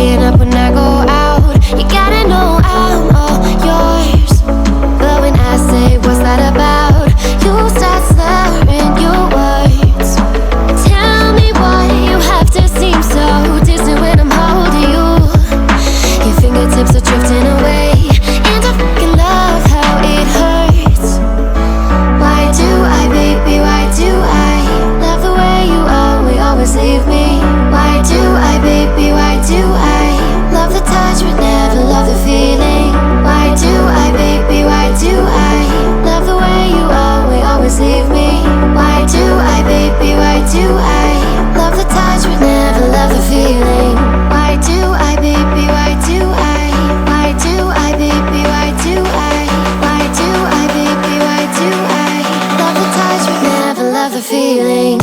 staying up when I go out. You gotta know I'm all yours. But when I say what's that about, you start slurring your words. Tell me why you have to seem so distant when I'm holding you. Your fingertips are drifting away, and I fucking love how it hurts. Why do I, baby, why do I love the way you always leave me? Why do I, baby, why do I love the touch but never love the feeling? Why do I, baby, why do I love the way you always leave me? Why do I, baby, why do I love the touch but never love the feeling? Why do I, baby, why do I? Why do I, baby, why do I? Why do I, baby, why do I love the touch but never love the feeling?